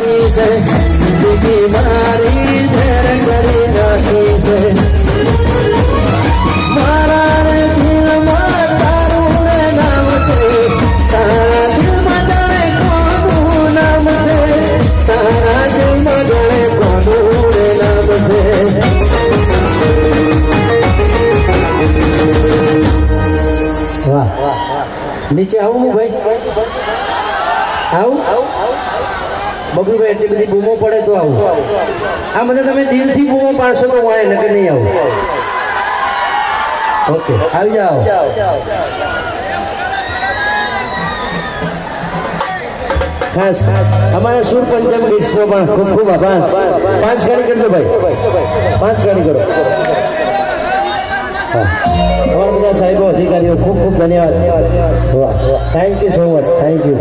રાખી છે જિંદગી મારી ઝેર કરી રાખી છે મારા રે દિલમાં તારું રે નામ છે તારા દિલમાં જાણે કોનું નામ છે તારા દિલમાં જાણે કોનું રે નામ છે વાહ નીચે આવું ભાઈ આવું બબલુભાઈ એટલી બધી બૂમો પડે તો આવું આ મને તમે દિલથી બૂમો પાડશો તો હું નકર નહીં આવું ઓકે આવી જાઓ ખાસ અમારા સુર પંચમ ગીતનો પણ ખૂબ ખૂબ આભાર 5 ગાડી કરજો ભાઈ 5 ગાડી કરો અમારા બધા સાહેબો અધિકારીઓ ખૂબ ખૂબ ધન્યવાદ વાહ thank you so much thank you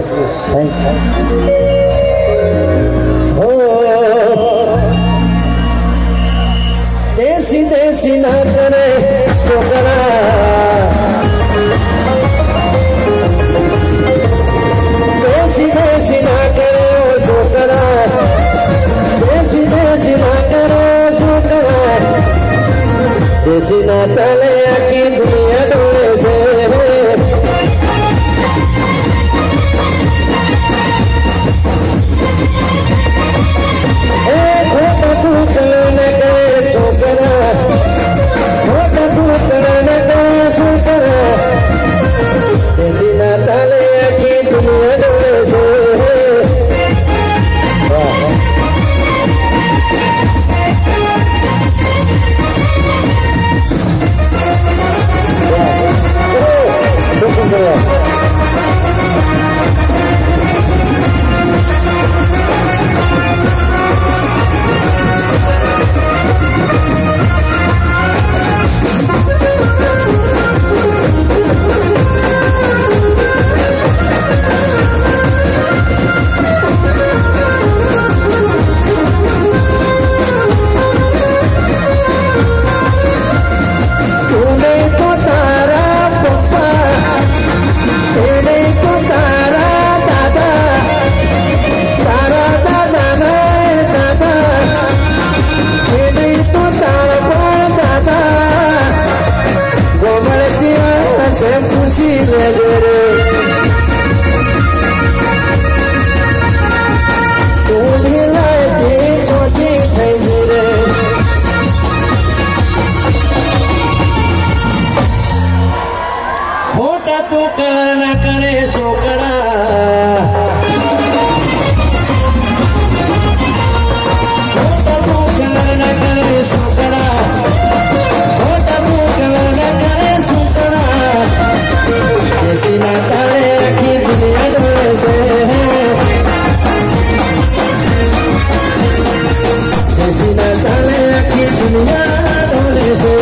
દેશી દેશી ના કરે છોકરા દેશી દેશી ના કરે છોકરા દેશી દેશી ના કરે છોકરા દેશી ના તલે આખી દુનિયા ડોલે છે तो करना करे छोकरा करना करे छोकरा करना करे छोकरा देसी ना ताले आखी दुनिया डोले से देसी ना ताले आखी दुनिया डोले से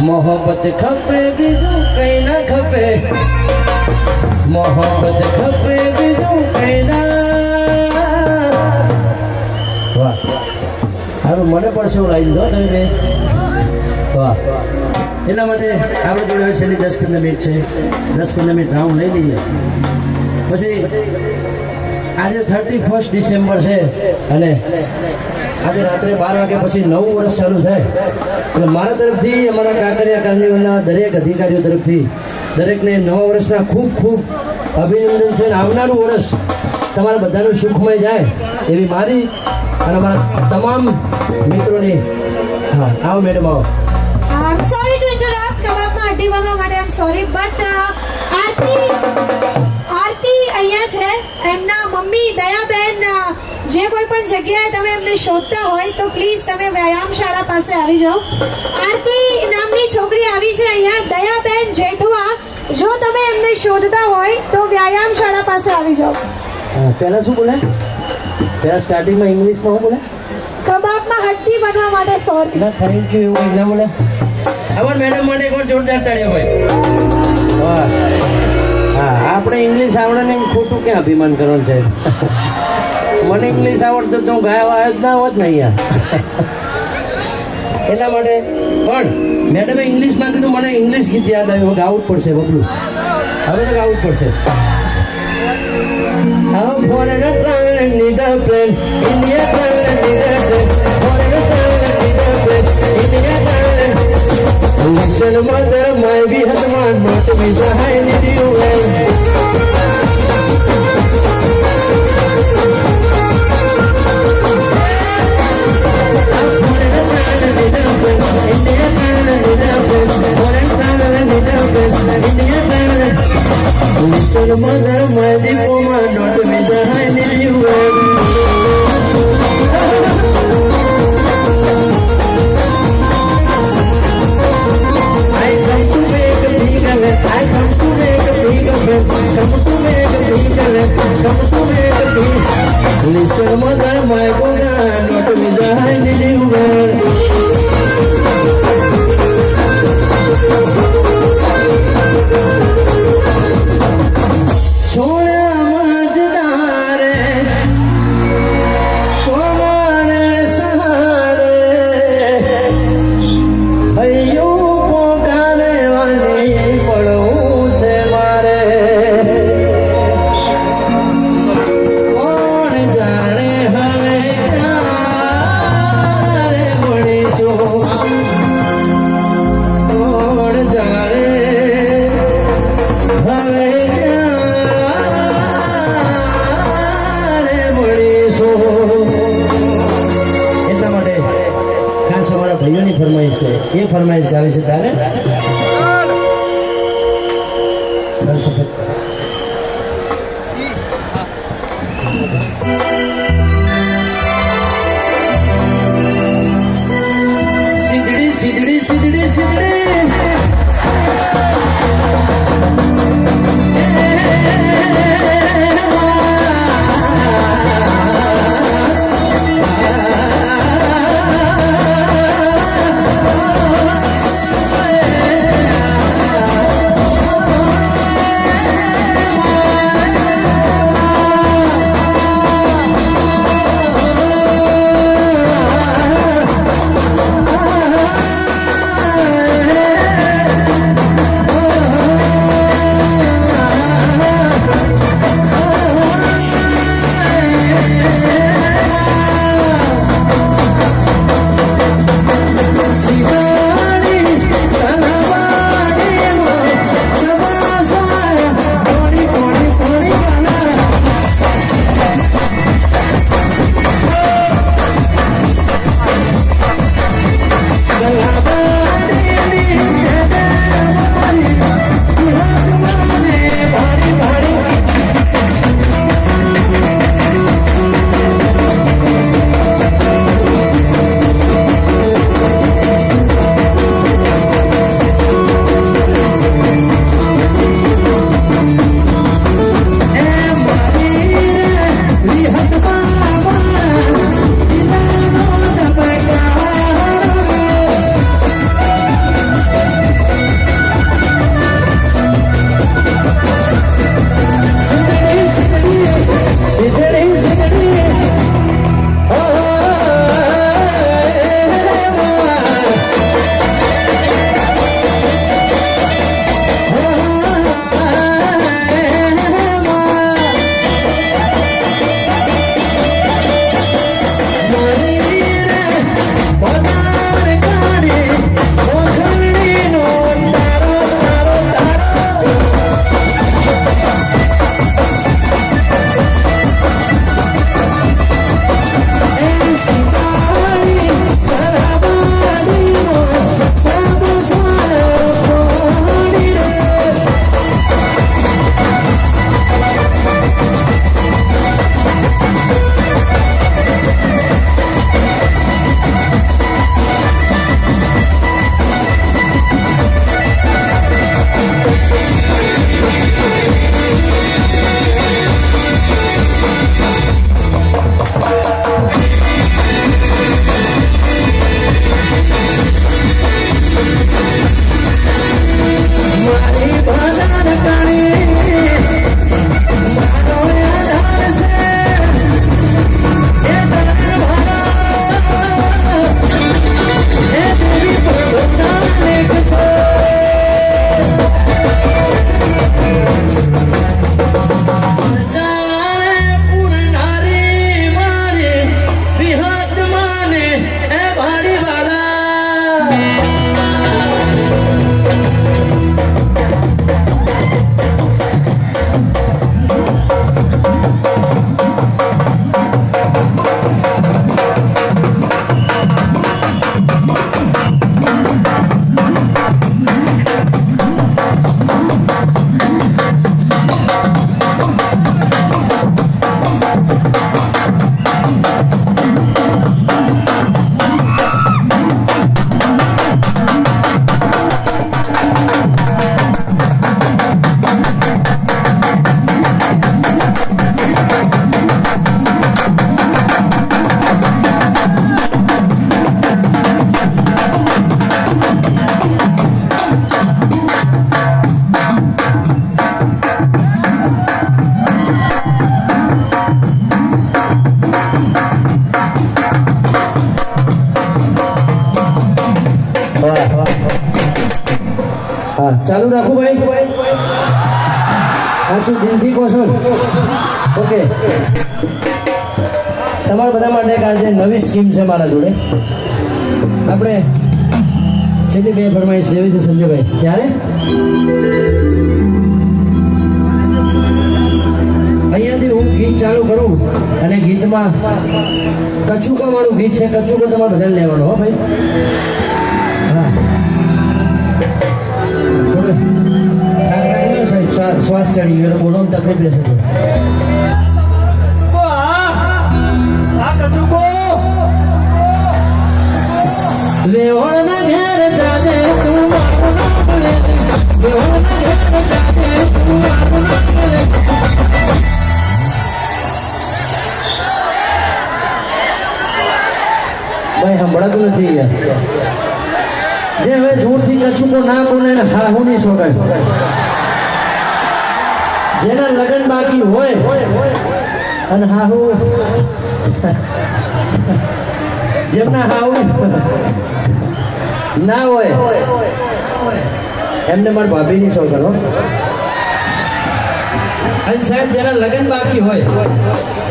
मोहब्बत खपे बीजू कहीं ना खपे मोहब्बत खपे बीजू कहीं ना वाह हारू મને પણ શું લાગી દો તમે વાહ એટલા માટે આપણે જોડે છેલ્લી 10-15 મિનિટ છે 10-15 મિનિટ રાઉન્ડ લઈ લઈએ પછી આજે 31 ડિસેમ્બર છે અને આજે રાત્રે 12 વાગ્યા પછી નવું વર્ષ ચાલુ થાય એટલે મારા તરફથી અમારા કાંકરિયા કાર્નિવલના દરેક અધિકારીઓ તરફથી દરેકને નવા વર્ષના ખૂબ ખૂબ અભિનંદન છે અને આવનારું વર્ષ તમારા બધાનું સુખમય જાય એવી મારી અને મારા તમામ મિત્રોની હા આવો મેડમ આવો. I'm sorry to interrupt કબાબમાં હड्डी વાગવા માટે I'm sorry but આરતી અહીંયા છે એમના મમ્મી દયાબેન જે કોઈ પણ જગ્યાએ તમે એમને શોધતા હોય તો પ્લીઝ તમે વ્યાયામશાળા પાસે આવી જાઓ. આરતી નામની છોકરી આવી છે અહીંયા દયાબેન જેઠવા. જો તમે એમને શોધતા હોય તો વ્યાયામશાળા પાસે આવી જાઓ. પહેલાં શું બોલે? પહેલાં સ્ટાર્ટિંગમાં ઇંગ્લિશમાં શું બોલે? કબાબમાં હड्डी બનવા માટે સોરી. ના થેન્ક યુ એવું ના બોલે. અમાર મેડમ માટે એક વાર જોરદાર તાળીઓ ભાઈ. વાહ હા આપણે ઇંગ્લિશ આવડે ને ખોટું ક્યાં અભિમાન કરવાનું છે. મને ઇંગ્લિશ આવડતું તો હું ગાયબ આવ્યો જ ના હોત ને અહીંયા. એટલા માટે પણ મેડમે ઇંગ્લિશમાં કીધું મને ઇંગ્લિશ ગીત યાદ આવ્યું ગાવું જ પડશે બબલું. હવે તો ગાવું જ પડશે. Foreigner travel and need a plane. India travel and need a plane. Foreigner travel and need a plane. India travel and listen mother my be husband not be high need you well. Foreigner travel and need a plane. India travel and need a plane. Foreigner travel and need a plane. India travel and listen mother my be woman not be high need you well. I come to make a big left. I come to make a big left. Come to make a big left. Come to make a big. Listen, mother, my boy, not me the high need you well. सोना मजदारे सोनारे सहारे भैयो पोकारे वाली पड़ों से मारे कौन जाने हमें प्यारे बड़ी सो कौन जाने हमें એટલા માટે ખાસ અમારા ભાઈઓની ફરમાઈશ છે. એ ફરમાઈશ ગાવે છે તારે સીધડી સીધડી સીધડી સીધડી ચાલુ રાખું ભાઈ? સાચું દિલથી કહો છો? ઓકે, તમારા બધા માટે એક આજે નવી સ્કીમ છે મારા જોડે. આપણે છેલ્લી 2 ફરમાઈશ લેવી છે સંજયભાઈ. ક્યારે? અહીંયાથી હું ગીત ચાલુ કરું અને ગીતમાં કચુકા વાળું ગીત છે. કચુકો તમારે બધાને લેવાનો હો ભાઈ. હા, થોડું થાક લાગ્યો સાહેબ, શ્વાસ ચડી ગયો, બોલવામાં તકલીફ રહેશે. વેહોળના ઘેર જાજે તું મારું નામ લે, વેહોળના ઘેર જાજે તું મારું નામ લે. ભાઈ સંભળાતું નથી યાર. જે હવે જોરથી કચુકો ના બોલે ને હાહુ નહીં શોકાય. જેના લગ્ન બાકી હોય અને હાહુ જેમના હાહુ ના હોય એમને મારા ભાભીની શોખ કરો. અને સાહેબ જેના લગ્ન બાકી હોય,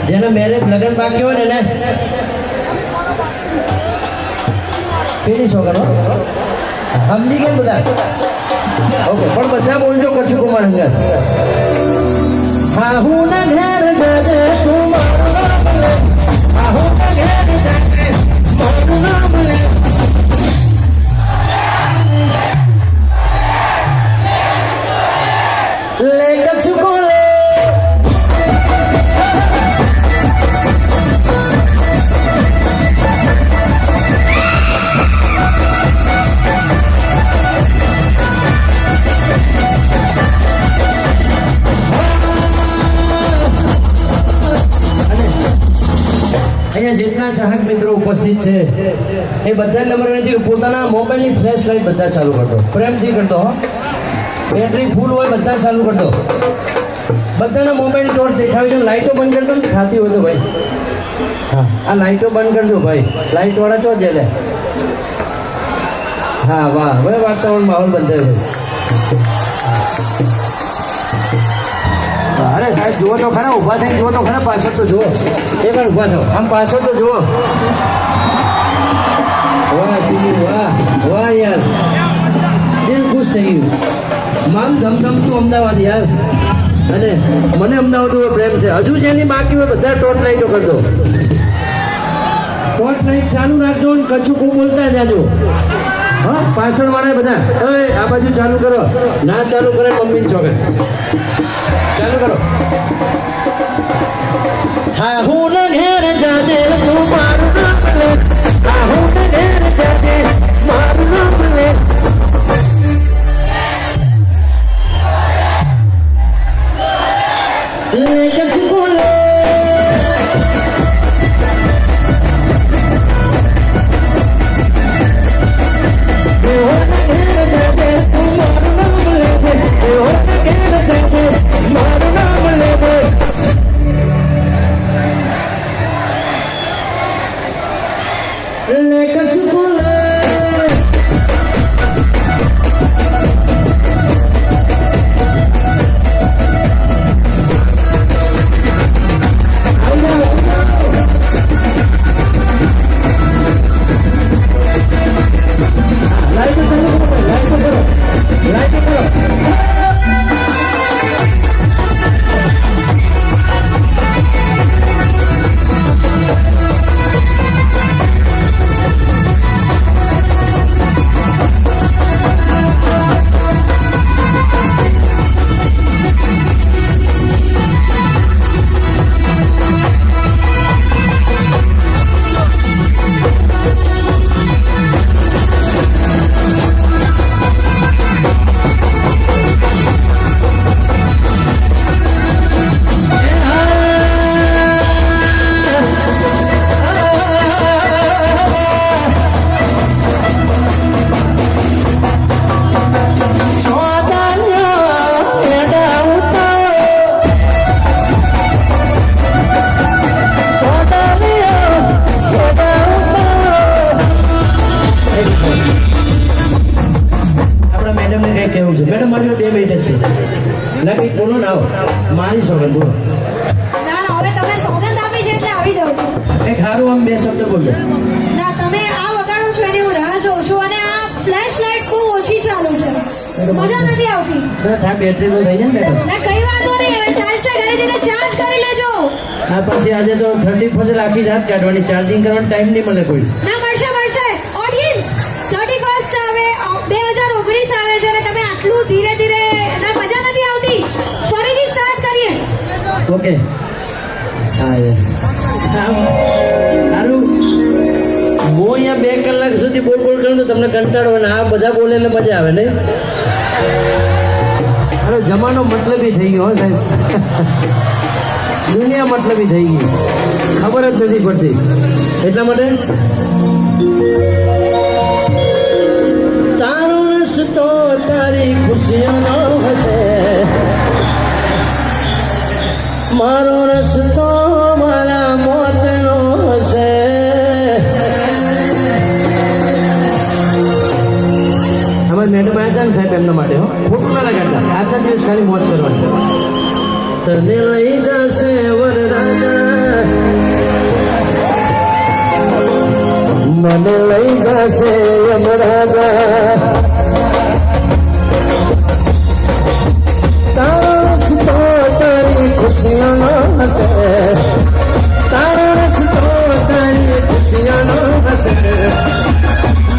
જેના મેરેજ લગ્ન બાકી હોય ને એને પેલી શોખ કરો. સમજી ગયા બધા? ઓકે, પણ બધા બોલજો કચ્છું કુમાર હંગાર. હા હું ના ઘેર જજે તું મારું નામ લે, હા હું ના ઘેર જજે મારું નામ લે. લે કચ્છુકો લે. અહીંયા જેટલા ચાહક મિત્રો ઉપસ્થિત છે એ બધા નંબર પોતાના મોબાઈલની ફ્લેશ લાઈટ બધા ચાલુ કરતો, પ્રેમથી કરતો. હો, બેટરી ફૂલ હોય બધા ચાલુ કરતો. બધાના મોબાઈલ ટોર્ચ દેખાવી છે. લાઈટો બંધ કરતો ને ખાતી હોય તો ભાઈ. હા, આ લાઈટો બંધ કરજો ભાઈ. લાઈટ વાળા ચો જેલે. હા વાહ, હવે વાતાવરણ માહોલ બંધાય છે. અરે સાહેબ જુઓ તો ખરા, ઊભા થઈને જુઓ તો ખરા, પાછળ તો જુઓ. એ પણ ઊભા થાવ, આમ પાછળ તો જુઓ. વાહ સીધી, વાહ વાહ યાર, દિલ ખુશ થઈ ગયું. મામ ધમધમતું અમદાવાદ યાર. અને મને અમદાવાદ ઉપર પ્રેમ છે. હજુ જેની બાકી હોય બધા ટોર્ચ લાઈટો કરજો. ટોર્ચ લાઈટ ચાલુ રાખજો ને કચુકું બોલતા જાજો. હા, પાછળ વાળા બધા આ બાજુ ચાલુ કરો. ના ચાલુ કરે મમ્મીને ચોકે. ચાલુ કરો. હા હું ને ઘેર જાજે તું મારું નામ લે, હા હું ને ઘેર જાજે મારું નામ લે. લે કચુકો લે. કહેવું છે મેડમ મારી જોડે 2 મિનિટ જ છે ના કંઈક બોલો ને આવો મારી સોગંદ બોલો ના ના હવે તમે સોગંદ આપી છે એટલે આવી જાઉં છું એક સારું આમ 2 શબ્દ બોલો ના તમે આ વગાડો છો એની હું રાહ જોઉં છું અને આ ફ્લેશ લાઇટ બહુ ઓછી ચાલુ છે મજા નથી આવતી આ બેટરી લો થઈ જાય ને મેડમ ના કઈ વાંધો નહીં હવે ચાલશે ઘરે જઈને ચાર્જ કરી લેજો આ પછી આજે તો 30% આખી રાત કાઢવાની ચાર્જિંગ કરવાનો ટાઈમ નહીં મળે કોઈ ના મળશે મળશે ઓડિયન્સ 31st હવે 2019 આવે છે અને તમે આટલું ધીરે ધીરે ના મજા નથી આવતી ફરીથી સ્ટાર્ટ કરીએ ઓકે હા સારું હું અહીંયા 2 કલાક સુધી બોલ કરું તો તમને કંટાળો અને આ બધા બોલે એટલે મજા આવે નહીં અરે જમાનો મતલબી થઈ ગયો હો સાહેબ દુનિયા મતલબી થઈ ગઈ ખબર જ નથી પડતી એટલા માટે તારો રસ્તો તારી ખુશીઓનો હશે મારો રસ્તો મારા મોતનો હશે અમારે મેડમ આવ્યા હતા ને સાહેબ એમના માટે હો ખોટું ના લગાડતા આજના દિવસ ખાલી મોજ કરવાની તને લઈ જશે વરરાજા મને લઈ જશે યમરાજા તારો રસ્તો તારી ખુશીઓનો હશે તારો રસ્તો તારી ખુશીઓનો હશે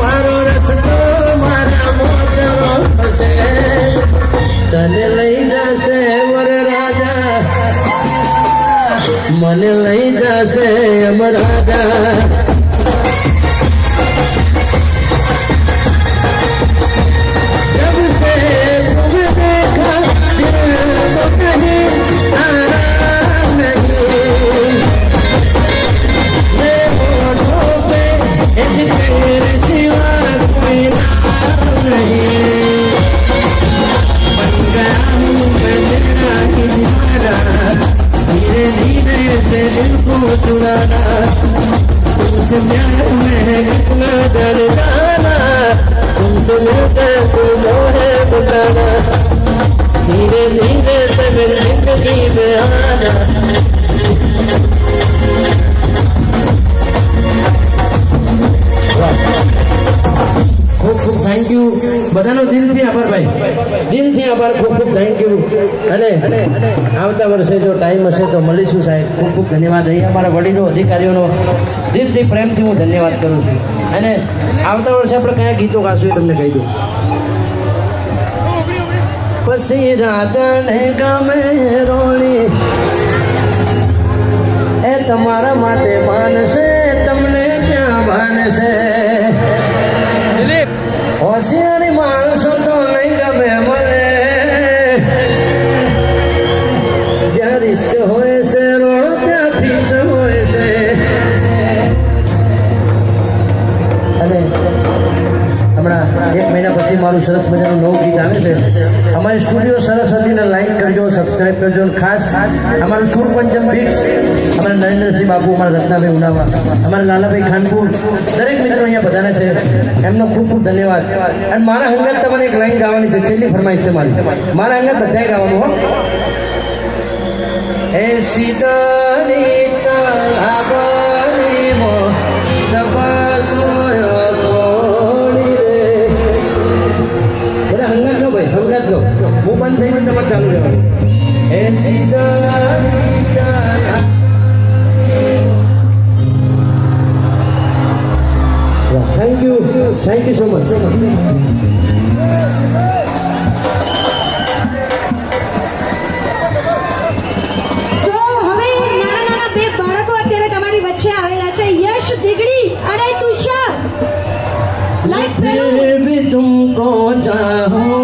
મારો રસ્તો મારા મોજનો હશે તને લઈ જશે વરરાજા મને લઈ જશે યમરાજા जब से तुम्हें देखा दिल को कहीं आराम नहीं मेरे होठों पे एक तेरे सिवा कोई नाम नहीं बन गया हूँ मैं तेरा ही दीवाना धीरे धीरे से दिल को चुराना तुमसे प्यार में कितना दर्द जाना तुमसे मिलकर तुम है बताना धीरे धीरे से मेरी जिंदगी में आना ખૂબ ખૂબ થેન્ક યુ બધાનો દિલથી આભાર ભાઈ દિલથી આભાર ખૂબ ખૂબ થેન્ક યુ અને આવતા વર્ષે જો ટાઈમ હશે તો મળીશું સાહેબ ખૂબ ખૂબ ધન્યવાદ અહીંયા અમારા વડીલો અધિકારીઓનો દિલથી પ્રેમથી હું ધન્યવાદ કરું છું અને આવતા વર્ષે આપણે કયા ગીતો ગાશું એ તમને કહી દઉં પછી રાજાને ગમે રોણી એ તમારા માટે માનશે તમને ક્યાં માનશે હોશિયારી માણસો તો નહીં ગમે મને જ્યાં રિસ્ક હોય છે રોડ ત્યાં ફીસ હોય છે અને હમણાં 1 મહિના પછી મારું સરસ મજાનું નવું ગીત આવે છે અમારી સ્ટુડિયો સરસ્વતીને લાઈક કરજો સબસ્ક્રાઈબ કરજો અને ખાસ અમારું સુર પંચમ બીટ્સ અમારા નરેન્દ્રસિંહ બાપુ અમારા રત્નાભાઈ ઉનાવા અમારા લાલાભાઈ ખાનપુર દરેક મિત્રો અહીંયા બધાને છે એમનો ખૂબ ખૂબ ધન્યવાદ અને મારા અંગત તમારે એક લાઈન ગાવાની છે છેલ્લી ફરમાઈશ છે મારી મારા અંગત બધાએ ગાવાનું હો એ સીતાની તલાબરી મો સપાસોયો સોણી રે બધા હંગાત લો ભાઈ હંગાત લો હું બંધ થઈ ગયું તમારે ચાલુ રહેવાનું એ સીતાની તલાબરી thank you so much so હવે નાના નાના 2 બાળકો અત્યારે તમારી વચ્ચે આવેલા છે યશ દિગડી અને તુષાર લાઈક પેલું भी तुमको चाहूं